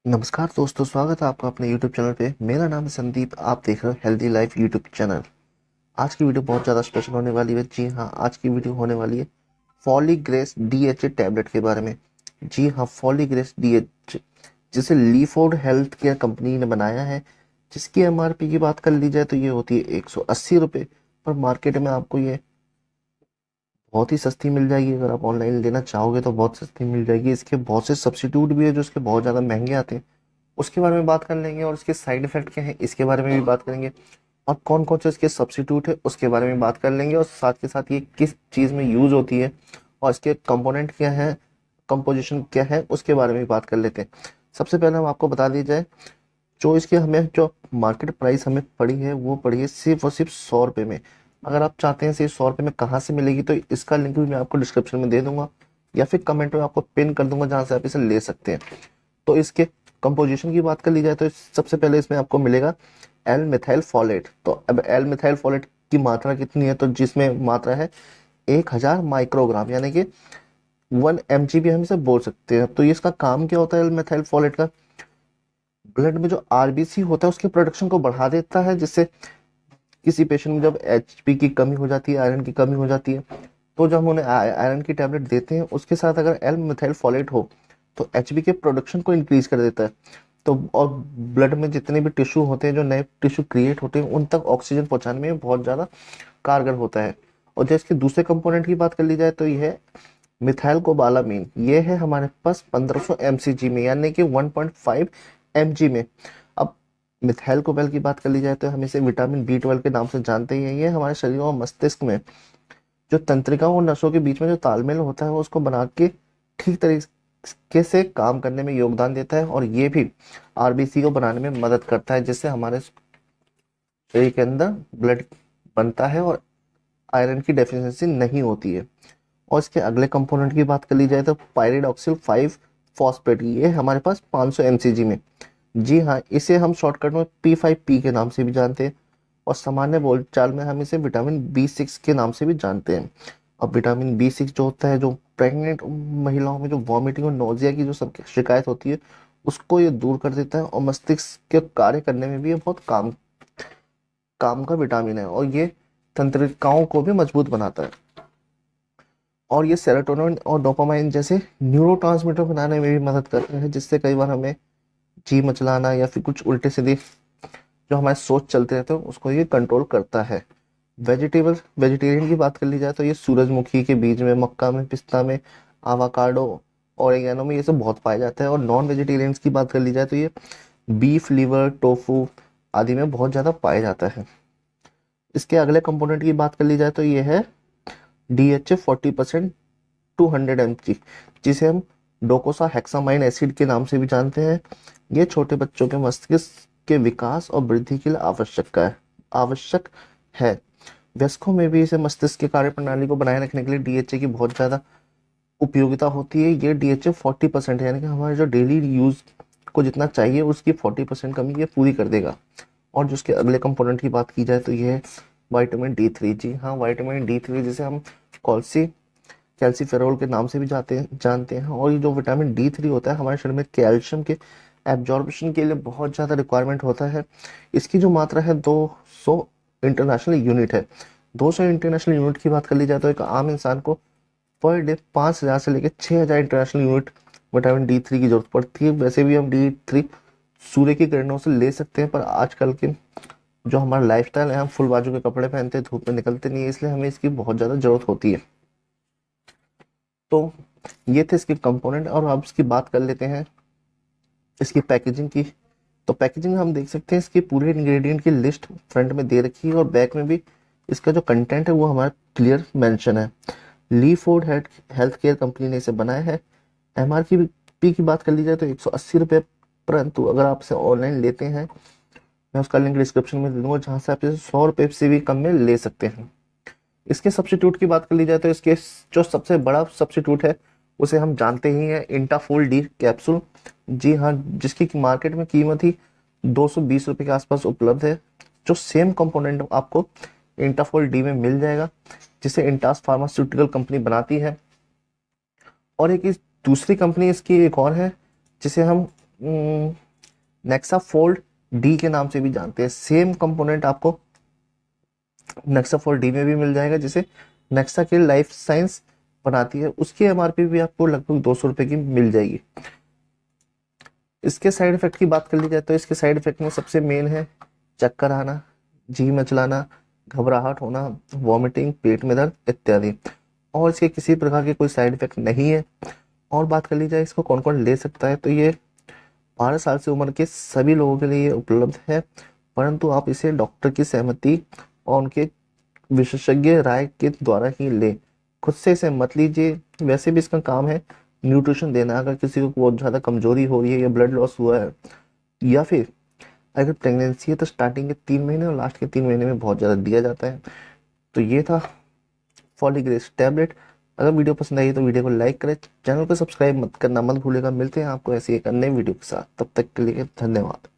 नमस्कार दोस्तों, स्वागत है आपका अपने YouTube चैनल पे। मेरा नाम है संदीप, आप देख रहे हो हेल्दी लाइफ YouTube चैनल। आज की वीडियो बहुत ज़्यादा स्पेशल होने वाली है। जी हाँ, आज की वीडियो होने वाली है फॉलीग्रेस DHA टैबलेट के बारे में। जी हाँ, फॉलीग्रेस DHA जिसे लीफोर्ड हेल्थ केयर कंपनी ने बनाया है, जिसकी MRP की बात कर ली जाए तो ये होती है 180 रुपये। पर मार्केट में आपको ये बहुत ही सस्ती मिल जाएगी। अगर आप ऑनलाइन लेना चाहोगे तो बहुत सस्ती मिल जाएगी। इसके बहुत से सब्सिट्यूट भी है जो इसके बहुत ज़्यादा महंगे आते हैं, उसके बारे में बात कर लेंगे। और इसके साइड इफेक्ट क्या है इसके बारे में भी बात करेंगे। और कौन कौन से इसके सब्सिट्यूट है उसके बारे में बात कर लेंगे। और साथ के साथ ये किस चीज़ में यूज़ होती है और इसके कंपोनेंट क्या है, कंपोजिशन क्या है, उसके बारे में भी बात कर लेते हैं। सबसे पहले हम आपको बता दी जाए, जो इसकी हमें जो मार्केट प्राइस हमें पड़ी है वो पड़ी है सिर्फ और सिर्फ 100 रुपये में। अगर आप चाहते हैं सिर्फ 100 रुपये में कहाँ से मिलेगी तो इसका लिंक भी मैं आपको डिस्क्रिप्शन में दे दूंगा या फिर कमेंट में आपको पिन कर दूंगा, जहाँ से आप इसे ले सकते हैं। तो इसके कंपोजिशन की बात कर ली जाए तो सबसे पहले इसमें आपको मिलेगा एल मिथाइल फॉलेट। तो अब एल मिथाइल फॉलेट की मात्रा कितनी है, तो जिसमें मात्रा है 1000 माइक्रोग्राम, यानी कि 1 mg भी हम इसे बोल सकते हैं। तो ये इसका काम क्या होता है एल मिथाइल फॉलेट का? ब्लड में जो आरबीसी होता है उसके प्रोडक्शन को बढ़ा देता है, जिससे किसी पेशेंट में जब एचपी की कमी हो जाती है, आयरन की कमी हो जाती है, तो जब हम उन्हें आयरन की टेबलेट देते हैं उसके साथ अगर एल मिथाइल फॉलेट हो तो एचबी के प्रोडक्शन को इंक्रीज कर देता है। तो और ब्लड में जितने भी टिश्यू होते हैं, जो नए टिश्यू क्रिएट होते हैं, उन तक ऑक्सीजन पहुंचाने में बहुत ज़्यादा कारगर होता है। और जैसे इसके दूसरे कंपोनेंट की बात कर ली जाए तो ये है मिथाइल कोबालामीन। ये है हमारे पास 1500 mcg में, यानी कि 1.5 mg में। अब मिथाइल कोबाल की बात कर ली जाए तो हम इसे विटामिन B12 के नाम से जानते हैं। ये हमारे शरीर और मस्तिष्क में जो तंत्रिकाओं और नसों के बीच में जो तालमेल होता है वो उसको बना के ठीक तरीके से काम करने में योगदान देता है। और ये भी आरबीसी को बनाने में मदद करता है, जिससे हमारे शरीर के अंदर ब्लड बनता है और आयरन की डेफिशिएंसी नहीं होती है। और इसके अगले कंपोनेंट की बात कर ली जाए तो पायरिडॉक्सिल 5 फॉस्फेट, ये हमारे पास 500 mcg में। जी हाँ, इसे हम शॉर्टकट में P5P के नाम से भी जानते हैं और सामान्य बोलचाल में हम इसे विटामिन B6 के नाम से भी जानते हैं। अब विटामिन B6 जो होता है, जो प्रेग्नेंट महिलाओं में जो वॉमिटिंग और नोजिया की जो सब शिकायत होती है उसको ये दूर कर देता है। और मस्तिष्क के कार्य करने में भी ये बहुत काम काम का विटामिन है, और ये तंत्रिकाओं को भी मजबूत बनाता है। और ये सेरोटोनिन और डोपामाइन जैसे न्यूरोट्रांसमीटर बनाने में भी मदद करता है, जिससे कई बार हमें जी मचलाना या फिर कुछ उल्टे सीधे जो हमारे सोच चलते रहते हैं उसको ये कंट्रोल करता है। वेजिटेरियन की बात कर ली जाए तो ये सूरजमुखी के बीज में, मक्का में, पिस्ता में, आवाकाडो, ओरिगेनो में ये सब बहुत पाया जाता है। और नॉन वेजिटेरियंस की बात कर ली जाए तो ये बीफ लिवर, टोफू आदि में बहुत ज़्यादा पाया जाता है। इसके अगले कंपोनेंट की बात कर ली जाए तो ये है DHA 40%, 200 mg, जिसे हम डोकोसा हेक्सामाइन एसिड के नाम से भी जानते हैं। ये छोटे बच्चों के मस्तिष्क के विकास और वृद्धि के लिए आवश्यक है। वयस्कों में भी इसे मस्तिष्क की कार्य प्रणाली को बनाए रखने के लिए DHA की बहुत ज़्यादा उपयोगिता होती है। ये DHA 40% है, यानी कि हमारे जो डेली यूज को जितना चाहिए उसकी 40% कमी ये पूरी कर देगा। और जो उसके अगले कंपोनेंट की बात की जाए तो ये है विटामिन D3। जी हाँ, विटामिन D3 जिसे हम कॉल्सी कैल्सीफेरोल के नाम से भी जानते हैं। और ये जो विटामिन D3 होता है हमारे शरीर में कैल्शियम के एब्जॉर्प्शन के लिए बहुत ज़्यादा रिक्वायरमेंट होता है। इसकी जो मात्रा है 200 इंटरनेशनल यूनिट है। 200 इंटरनेशनल यूनिट की बात कर ली जाए तो एक आम इंसान को पर डे 5000 से लेकर 6000 इंटरनेशनल यूनिट विटामिन D3 की जरूरत पड़ती है। वैसे भी हम D3 सूर्य की किरणों से ले सकते हैं, पर आजकल के जो हमारा लाइफस्टाइल है, हम फुल बाजू के कपड़े पहनते हैं, धूप में निकलते नहीं है, इसलिए हमें इसकी बहुत ज़्यादा जरूरत होती है। तो ये थे इसके कंपोनेंट। और अब इसकी बात कर लेते हैं इसकी पैकेजिंग की। तो पैकेजिंग हम देख सकते हैं, इसके पूरे इंग्रेडिएंट की लिस्ट फ्रंट में दे रखी है और बैक में भी इसका जो कंटेंट है वो हमारा क्लियर मेंशन है। ली फूड हेल्थ केयर कंपनी ने इसे बनाया है। MRP की बात कर ली जाए तो 180 रुपये, परंतु अगर आप इसे ऑनलाइन लेते हैं, मैं उसका लिंक डिस्क्रिप्शन में दे दूंगा, जहाँ से आप इसे 100 रुपये से भी कम में ले सकते हैं। इसके सब्स्टिट्यूट की बात कर ली जाए तो इसके जो सबसे बड़ा सब्स्टिट्यूट है उसे हम जानते ही हैं, इंटाफोल डी कैप्सूल। जी हाँ, जिसकी मार्केट में कीमत ही 220 रुपये के आसपास उपलब्ध है। जो सेम कंपोनेंट आपको इंटाफोल डी में मिल जाएगा, जिसे इंटास फार्मास्यूटिकल कंपनी बनाती है। और एक इस दूसरी कंपनी इसकी एक और है जिसे हम नेक्सा फोल्ड डी के नाम से भी जानते हैं। सेम कंपोनेंट आपको नेक्सा फोल्ड डी में भी मिल जाएगा, जिसे नेक्सा की लाइफ साइंस बनाती है। उसकी एमआरपी भी आपको लगभग 200 रुपये की मिल जाएगी। इसके साइड इफेक्ट की बात कर ली जाए तो इसके साइड इफेक्ट में सबसे मेन है चक्कर आना, जी मचलाना, घबराहट होना, वॉमिटिंग, पेट में दर्द इत्यादि। और इसके किसी प्रकार के कोई साइड इफेक्ट नहीं है। और बात कर ली जाए इसको कौन कौन ले सकता है, तो ये 12 साल से उम्र के सभी लोगों के लिए उपलब्ध है, परंतु आप इसे डॉक्टर की सहमति और उनके विशेषज्ञ राय के द्वारा ही लें। खुद से इसे मत लीजिए। वैसे भी इसका काम है न्यूट्रिशन देना। अगर किसी को बहुत ज़्यादा कमजोरी हो रही है या ब्लड लॉस हुआ है, या फिर अगर प्रेगनेंसी है, तो स्टार्टिंग के 3 महीने और लास्ट के 3 महीने में बहुत ज़्यादा दिया जाता है। तो ये था फॉलीग्रेस टैबलेट। अगर वीडियो पसंद आई तो वीडियो को लाइक करें, चैनल को सब्सक्राइब मत करना मत भूलेगा। मिलते हैं आपको ऐसी एक अन्य वीडियो के साथ, तब तक के लिए धन्यवाद।